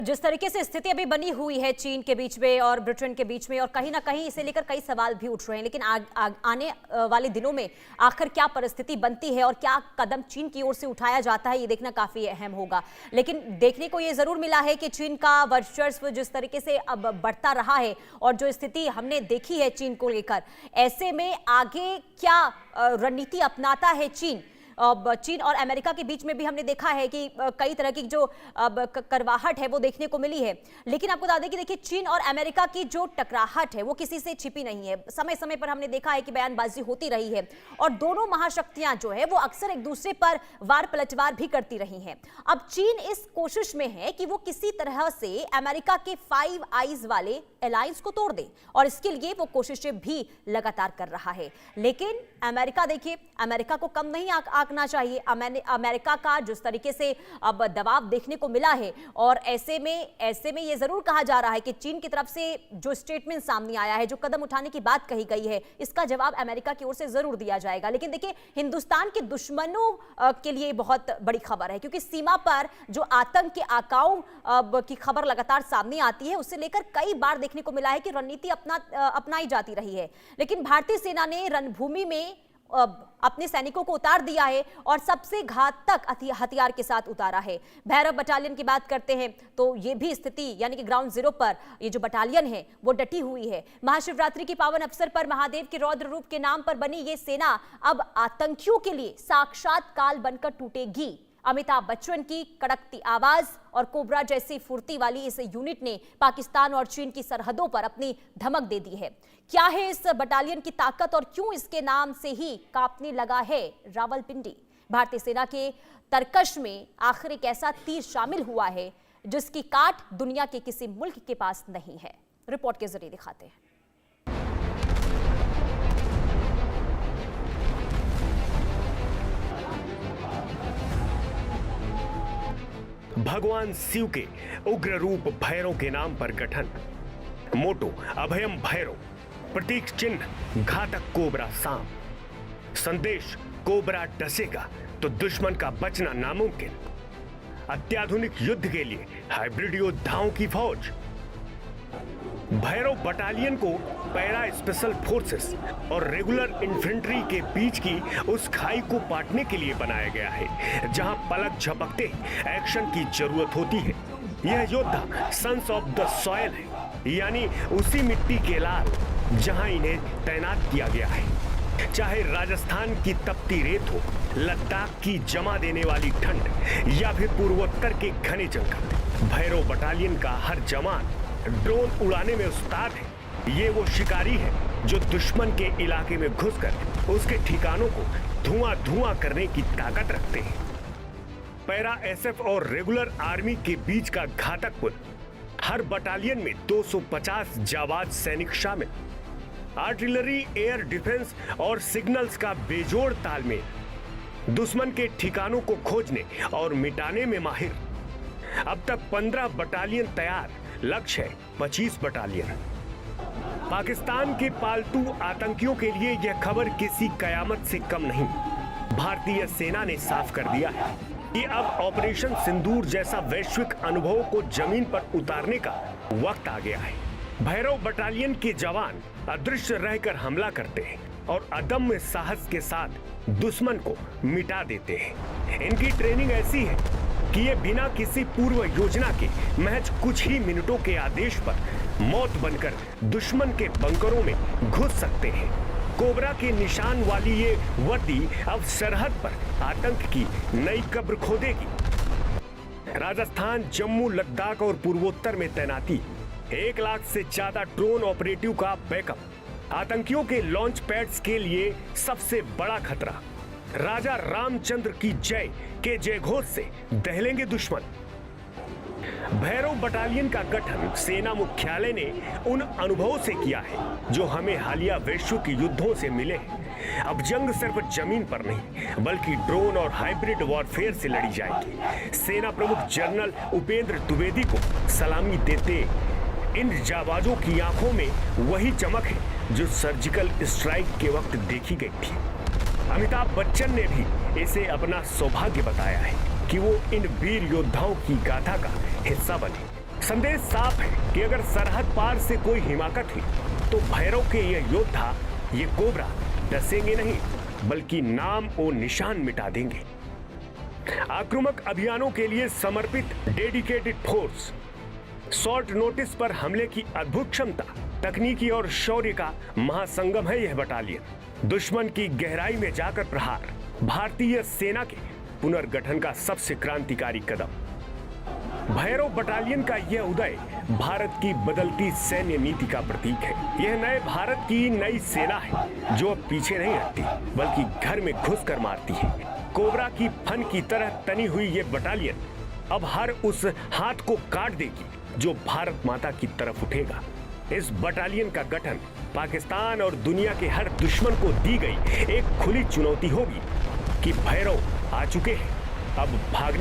जिस तरीके से स्थिति अभी बनी हुई है चीन के बीच में और ब्रिटेन के बीच में, और कहीं ना कहीं इसे लेकर कई सवाल भी उठ रहे हैं, लेकिन आने वाले दिनों में आखिर क्या परिस्थिति बनती है और क्या कदम चीन की ओर से उठाया जाता है, ये देखना काफी अहम होगा। लेकिन देखने को ये जरूर मिला है कि चीन का वर्चस्व जिस तरीके से अब बढ़ता रहा है और जो स्थिति हमने देखी है चीन को लेकर, ऐसे में आगे क्या रणनीति अपनाता है चीन। चीन और अमेरिका के बीच में भी हमने देखा है कि कई तरह की जो करवाहट है वो देखने को मिली है। लेकिन आपको बता दें कि देखिए, चीन और अमेरिका की जो टकराहट है वो किसी से छिपी नहीं है। समय समय पर हमने देखा है कि बयानबाजी होती रही है और दोनों महाशक्तियां जो है वो अक्सर एक दूसरे पर वार पलटवार भी करती रही हैं। अब चीन इस कोशिश में है कि वो किसी तरह से अमेरिका के फाइव आइज वाले अलायंस को तोड़ दे और इसके लिए वो कोशिशें भी लगातार कर रहा है। लेकिन अमेरिका, देखिए, अमेरिका को कम नहीं आंकना चाहिए। अमेरिका का जिस तरीके से अब दबाव देखने को मिला है, और ऐसे में ये जरूर कहा जा रहा है कि चीन की तरफ से जो स्टेटमेंट सामने आया है, जो कदम उठाने की बात कही गई है, इसका जवाब अमेरिका की ओर से जरूर दिया जाएगा। लेकिन देखिए, हिंदुस्तान के दुश्मनों के लिए बहुत बड़ी खबर है, क्योंकि सीमा पर जो आतंक के आकाओं की खबर लगातार सामने आती है, उससे लेकर कई बार देखने को मिला है कि रणनीति अपनाई जाती रही है। लेकिन भारतीय सेना ने रणभूमि में अपने सैनिकों को उतार दिया है और सबसे घातक हथियार के साथ उतारा है। भैरव बटालियन की बात करते हैं तो ये भी स्थिति, यानी कि ग्राउंड जीरो पर ये जो बटालियन है वो डटी हुई है। महाशिवरात्रि के पावन अवसर पर महादेव के रौद्र रूप के नाम पर बनी ये सेना अब आतंकियों के लिए साक्षात काल बनकर टूटेगी। अमिताभ बच्चन की कड़कती आवाज और कोबरा जैसी फुर्ती वाली इस यूनिट ने पाकिस्तान और चीन की सरहदों पर अपनी धमक दे दी है। क्या है इस बटालियन की ताकत और क्यों इसके नाम से ही कांपने लगा है रावलपिंडी? भारतीय सेना के तरकश में आखिर एक ऐसा तीर शामिल हुआ है जिसकी काट दुनिया के किसी मुल्क के पास नहीं है। रिपोर्ट के जरिए दिखाते हैं। भगवान शिव के उग्र रूप भैरव के नाम पर गठन। मोटो अभयम भैरव, प्रतीक चिन्ह घातक कोबरा सांप। संदेश, कोबरा डसेगा तो दुश्मन का बचना नामुमकिन। अत्याधुनिक युद्ध के लिए हाइब्रिड योद्धाओं की फौज। भैरव बटालियन को पैरा स्पेशल फोर्सेस और रेगुलर इन्फेंट्री के बीच की उस खाई को पाटने के लिए बनाया गया है जहां पलक झपकते एक्शन की जरूरत होती है। यह योद्धा सन्स ऑफ द सॉयल है, यानी उसी मिट्टी के लाल जहां इन्हें तैनात किया गया है। चाहे राजस्थान की तपती रेत हो, लद्दाख की जमा देने वाली ठंड या फिर पूर्वोत्तर के घने जंगल, भैरव बटालियन का हर जवान ड्रोन उड़ाने में उस्ताद है। ये वो शिकारी है जो दुश्मन के इलाके में घुसकर उसके ठिकानों को धुआं करने की ताकत रखते हैं। पैरा एसएफ और रेगुलर आर्मी के बीच का घातक पुल। हर बटालियन में 250 जाबाज सैनिक शामिल। आर्टिलरी, एयर डिफेंस और सिग्नल्स का बेजोड़ तालमेल। दुश्मन के ठिकानों को खोजने और मिटाने में माहिर। अब तक 15 बटालियन तैयार, लक्ष्य है 25 बटालियन। पाकिस्तान के पालतू आतंकियों के लिए यह खबर किसी कयामत से कम नहीं। भारतीय सेना ने साफ कर दिया है कि अब ऑपरेशन सिंदूर जैसा वैश्विक अनुभव को जमीन पर उतारने का वक्त आ गया है। भैरव बटालियन के जवान अदृश्य रहकर हमला करते हैं और अदम्य साहस के साथ दुश्मन को मिटा देते हैं। इनकी ट्रेनिंग ऐसी है कि ये बिना किसी पूर्व योजना के महज कुछ ही मिनटों के आदेश पर मौत बनकर दुश्मन के बंकरों में घुस सकते हैं। कोबरा के निशान वाली ये वर्दी अब सरहद पर आतंक की नई कब्र खोदेगी। राजस्थान, जम्मू, लद्दाख और पूर्वोत्तर में तैनाती। 1 लाख से ज्यादा ड्रोन ऑपरेटिव का बैकअप। आतंकियों के लॉन्च पैड्स के लिए सबसे बड़ा खतरा। राजा रामचंद्र की जय के जयघोष से दहलेंगे दुश्मन। भैरव बटालियन का गठन सेना मुख्यालय ने उन अनुभवों से किया है जो हमें हालिया वैश्विक युद्धों से मिले हैं। अब जंग सिर्फ जमीन पर नहीं बल्कि ड्रोन और हाइब्रिड वॉरफेयर से लड़ी जाएगी। सेना प्रमुख जनरल उपेंद्र द्विवेदी को सलामी देते इन जाबाजों की आंखों में वही चमक है जो सर्जिकल स्ट्राइक के वक्त देखी गई थी। अमिताभ बच्चन ने भी इसे अपना सौभाग्य बताया है कि वो इन वीर योद्धाओं की गाथा का हिस्सा बने। संदेश साफ है कि अगर सरहद पार से कोई हिमाकत हुई तो भैरव के ये योद्धा, ये कोबरा डसेंगे नहीं, बल्कि नाम और निशान मिटा देंगे। आक्रामक अभियानों के लिए समर्पित डेडिकेटेड फोर्स, शॉर्ट नोटिस पर हमले की अद्भुत क्षमता, तकनीकी और शौर्य का महासंगम है यह बटालियन। दुश्मन की गहराई में जाकर प्रहार, भारतीय सेना के पुनर्गठन का सबसे क्रांतिकारी कदम। भैरव बटालियन का यह उदय भारत की बदलती सैन्य नीति का प्रतीक है। यह नए भारत की नई सेना है जो अब पीछे नहीं हटती, बल्कि घर में घुसकर मारती है। कोबरा की फन की तरह तनी हुई यह बटालियन अब हर उस हाथ को काट देगी जो भारत माता की तरफ उठेगा। इस बटालियन का गठन पाकिस्तान और दुनिया के हर दुश्मन को दी गई एक खुली चुनौती होगी कि भैरव आ चुके हैं, अब भागने